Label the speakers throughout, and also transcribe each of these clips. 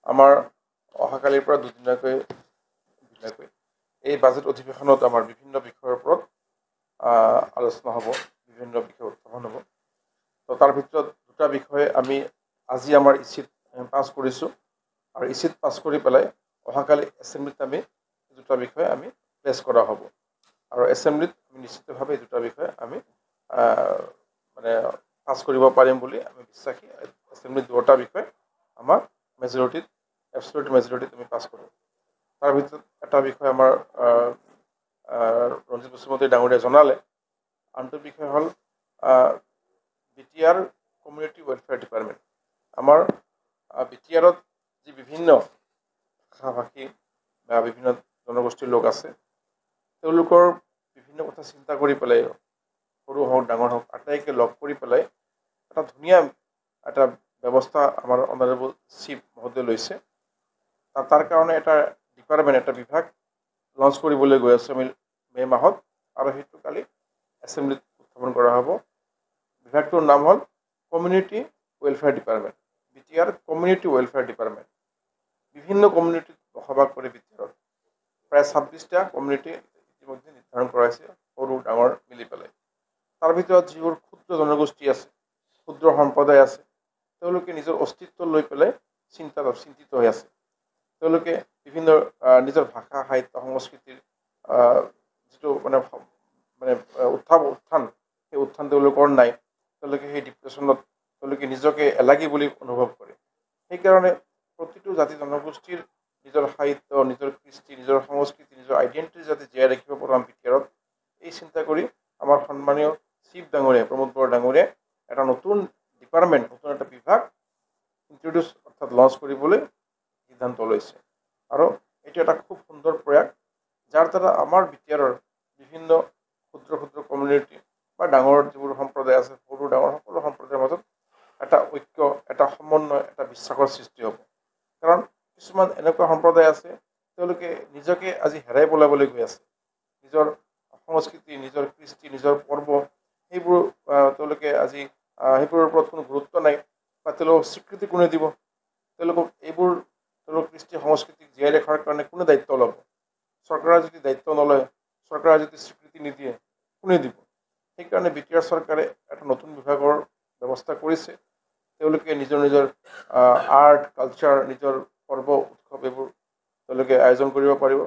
Speaker 1: আমাৰ অহাকালিৰ পৰা দুদিনীয়াকৈ এই বাজেট অধিৱেশনত আমাৰ বিভিন্ন বিষয়ৰ ওপৰত আলোচনা হ'ব, বিভিন্ন বিষয় উত্থাপন হ'ব। তো তাৰ ভিতৰত দুটা বিষয়ে আমি আজি আমাৰ ইচিত পাছ কৰিছোঁ, আৰু ইচিত পাছ কৰি পেলাই অহাকালি এছেম্বলিত আমি দুটা বিষয়ে আমি প্লেচ কৰা হ'ব, আৰু এছেম্বলিত আমি নিশ্চিতভাৱে এই দুটা বিষয়ে আমি মানে পাছ কৰিব পাৰিম বুলি আমি বিশ্বাসী। এছেম্বলিত দুটা বিষয় আমাৰ মেজৰিটিত, এবছলুট মেজৰিটিত আমি পাছ কৰোঁ। তাৰ ভিতৰত এটা বিষয় আমাৰ ৰঞ্জিত বসুমতাৰী ডাঙৰীয়াই জনালে, আনটো বিষয় হ'ল BTR কমিউনিটি ৱেলফেয়াৰ ডিপাৰ্টমেণ্ট। আমাৰ BTRত যি বিভিন্ন ভাষা ভাষী বা বিভিন্ন জনগোষ্ঠীৰ লোক আছে, তেওঁলোকৰ বিভিন্ন কথা চিন্তা কৰি পেলাই, সৰু হওক ডাঙৰ হওক আটাইকে লগ কৰি পেলাই এটা ধুনীয়া এটা ব্যৱস্থা আমাৰ অনাৰেবল চিফ মহোদয়ে লৈছে। তাৰ কাৰণে এটা ডিপাৰ্টমেণ্ট, এটা বিভাগ লঞ্চ কৰিবলৈ গৈ আছোঁ আমি মে' মাহত, আৰু সেইটো কালি এছেম্বলিত উত্থাপন কৰা হ'ব। বিভাগটোৰ নাম হ'ল community welfare department, BTR community welfare department. বিভিন্ন কমিউনিটিত বসবাস কৰে BTRত, প্ৰায় 26টা কমিউনিটি ইতিমধ্যে নিৰ্ধাৰণ কৰা হৈছে, সৰু ডাঙৰ মিলি পেলাই। তাৰ ভিতৰত যিবোৰ ক্ষুদ্ৰ জনগোষ্ঠী আছে, ক্ষুদ্ৰ সম্প্ৰদায় আছে, তেওঁলোকে নিজৰ অস্তিত্ব লৈ পেলাই চিন্তিত হৈ আছে। তেওঁলোকে বিভিন্ন নিজৰ ভাষা, সাহিত্য, সংস্কৃতিৰ যিটো মানে উত্থান, সেই উত্থান তেওঁলোকৰ নাই। তেওঁলোকে সেই ডিপ্ৰেশ্যনত তেওঁলোকে নিজকে এলাগী বুলি অনুভৱ কৰে। সেইকাৰণে প্ৰতিটো জাতি জনগোষ্ঠীৰ নিজৰ সাহিত্য, নিজৰ কৃষ্টি, নিজৰ সংস্কৃতি, নিজৰ আইডেণ্টিটি যাতে জীয়াই ৰাখিব পাৰোঁ আমি BTRত, এই চিন্তা কৰি আমাৰ সন্মানীয় চিফ ডাঙৰীয়া প্ৰমোদ বৰা ডাঙৰীয়াই এটা নতুন ডিপাৰ্টমেণ্ট, নতুন এটা বিভাগ ইণ্ট্ৰডিউচ অৰ্থাৎ লঞ্চ কৰিবলৈ সিদ্ধান্ত লৈছে। আৰু এইটো এটা খুব সুন্দৰ প্ৰয়াস, যাৰ দ্বাৰা আমাৰ BTRৰ বিভিন্ন ক্ষুদ্ৰ ক্ষুদ্ৰ কমিউনিটি বা ডাঙৰ যিবোৰ সম্প্ৰদায় আছে, সৰু ডাঙৰ সকলো সম্প্ৰদায়ৰ মাজত এটা ঐক্য, এটা সমন্বয়, এটা বিশ্বাসৰ সৃষ্টি হ'ব। কাৰণ কিছুমান এনেকুৱা সম্প্ৰদায় আছে, তেওঁলোকে নিজকে আজি হেৰাই পেলাবলৈ গৈ আছে। নিজৰ সংস্কৃতি, নিজৰ কৃষ্টি, নিজৰ পৰ্ব, সেইবোৰ তেওঁলোকে আজি সেইবোৰৰ ওপৰত কোনো গুৰুত্ব নাই, বা তেওঁলোকক স্বীকৃতি কোনে দিব? তেওঁলোকক তেওঁলোকৰ কৃষ্টি সংস্কৃতিক জীয়াই ৰখাৰ কাৰণে কোনে দায়িত্ব ল'ব? চৰকাৰে যদি দায়িত্ব নলয়, চৰকাৰে যদি স্বীকৃতি নিদিয়ে, কোনে দিব? সেইকাৰণে BTR চৰকাৰে এটা নতুন বিভাগৰ ব্যৱস্থা কৰিছে। তেওঁলোকে নিজৰ নিজৰ আৰ্ট, কালচাৰ, নিজৰ পৰ্ব উৎসৱ এইবোৰ তেওঁলোকে আয়োজন কৰিব পাৰিব।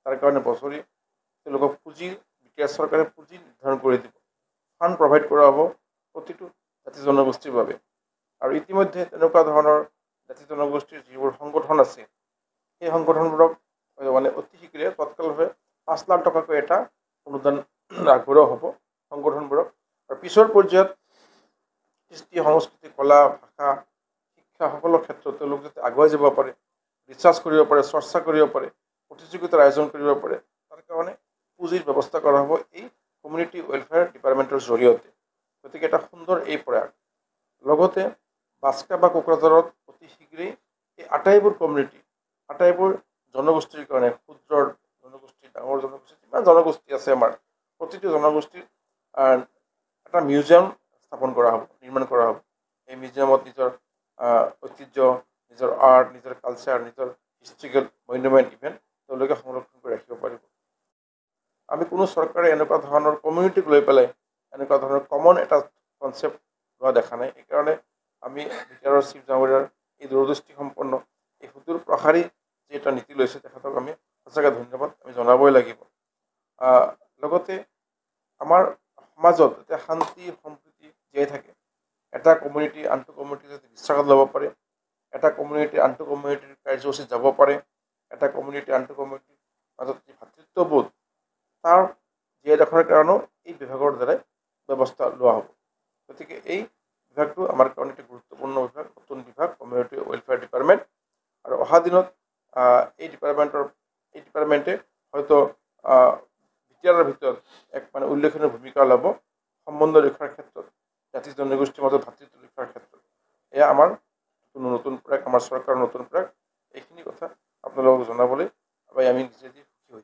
Speaker 1: তাৰ কাৰণে বছৰি তেওঁলোকক BTR চৰকাৰে পুঁজি নিৰ্ধাৰণ কৰি দিব, ফাণ্ড প্ৰভাইড কৰা হ'ব প্ৰতিটো জাতি জনগোষ্ঠীৰ বাবে। আৰু ইতিমধ্যে তেনেকুৱা ধৰণৰ জাতি জনগোষ্ঠীৰ যিবোৰ সংগঠন আছে, সেই সংগঠনবোৰক মানে অতি শীঘ্ৰে তৎকালভাৱে 5 লাখ টকাকৈ এটা অনুদান আগবঢ়োৱা হ'ব সংগঠনবোৰক। আৰু পিছৰ পৰ্যায়ত কৃষ্টি, সংস্কৃতি, কলা, ভাষা, শিক্ষা সকলো ক্ষেত্ৰত তেওঁলোক যাতে আগুৱাই যাব পাৰে, ৰিচাৰ্চ কৰিব পাৰে, চৰ্চা কৰিব পাৰে, প্ৰতিযোগিতাৰ আয়োজন কৰিব পাৰে, তাৰ কাৰণে পুঁজিৰ ব্যৱস্থা কৰা হ'ব এই কমিউনিটি ৱেলফেয়াৰ ডিপাৰ্টমেণ্টৰ জৰিয়তে। গতিকে এটা সুন্দৰ এই প্ৰয়াস। লগতে বাস্কা বা কোকৰাঝাৰত অতি শীঘ্ৰেই এই আটাইবোৰ কমিউনিটি, আটাইবোৰ জনগোষ্ঠীৰ কাৰণে, ক্ষুদ্ৰ জনগোষ্ঠী, ডাঙৰ জনগোষ্ঠী, যিমান জনগোষ্ঠী আছে আমাৰ, প্ৰতিটো জনগোষ্ঠীৰ এটা মিউজিয়াম স্থাপন কৰা হ'ব, নিৰ্মাণ কৰা হ'ব। এই মিউজিয়ামত নিজৰ ঐতিহ্য, নিজৰ আৰ্ট, নিজৰ কালচাৰ, নিজৰ হিষ্ট্ৰিকেল মনুমেণ্ট ইভেণ্ট তেওঁলোকে সংৰক্ষণ কৰি ৰাখিব পাৰিব। আমি কোনো চৰকাৰে এনেকুৱা ধৰণৰ কমিউনিটিক লৈ পেলাই এনেকুৱা ধৰণৰ কমন এটা কনচেপ্ট লোৱা দেখা নাই। সেইকাৰণে আমি BTRৰ চিফ ডাঙৰীয়াৰ এই দূৰদৃষ্টি সম্পন্ন, এই সুদূৰ প্ৰসাৰী যি এটা নীতি লৈছে, তেখেতক আমি সঁচাকৈ ধন্যবাদ আমি জনাবই লাগিব। লগতে আমাৰ সমাজত যাতে শান্তি সম্প্ৰীতি জীয়াই থাকে, এটা কমিউনিটি আনটো কমিউনিটি যাতে বিশ্বাসত ল'ব পাৰে, এটা কমিউনিটি আনটো কমিউনিটিৰ কাৰ্যসূচীত যাব পাৰে, এটা কমিউনিটি আনটো কমিউনিটিৰ মাজত যি ভাতৃত্ববোধ, তাৰ জীয়াই ৰখাৰ কাৰণেও এই বিভাগৰ দ্বাৰাই ব্যৱস্থা লোৱা হ'ব। গতিকে এই বিভাগটো আমাৰ কাৰণে এটি গুৰুত্বপূৰ্ণ বিভাগ, নতুন বিভাগ, কমিউনিটি ৱেলফেয়াৰ ডিপাৰ্টমেণ্ট। আৰু অহা দিনত এই ডিপাৰ্টমেণ্টে হয়তো BTRৰ ভিতৰত এক মানে উল্লেখনীয় ভূমিকা ল'ব সমন্বয় ৰক্ষাৰ ক্ষেত্ৰত, জাতি জনগোষ্ঠীৰ মাজত ভাতৃত্ব ৰক্ষাৰ ক্ষেত্ৰত। এয়া আমাৰ নতুন প্ৰয়াস, আমাৰ চৰকাৰৰ নতুন প্ৰয়াস। এইখিনি কথা আপোনালোকক জনাবলৈ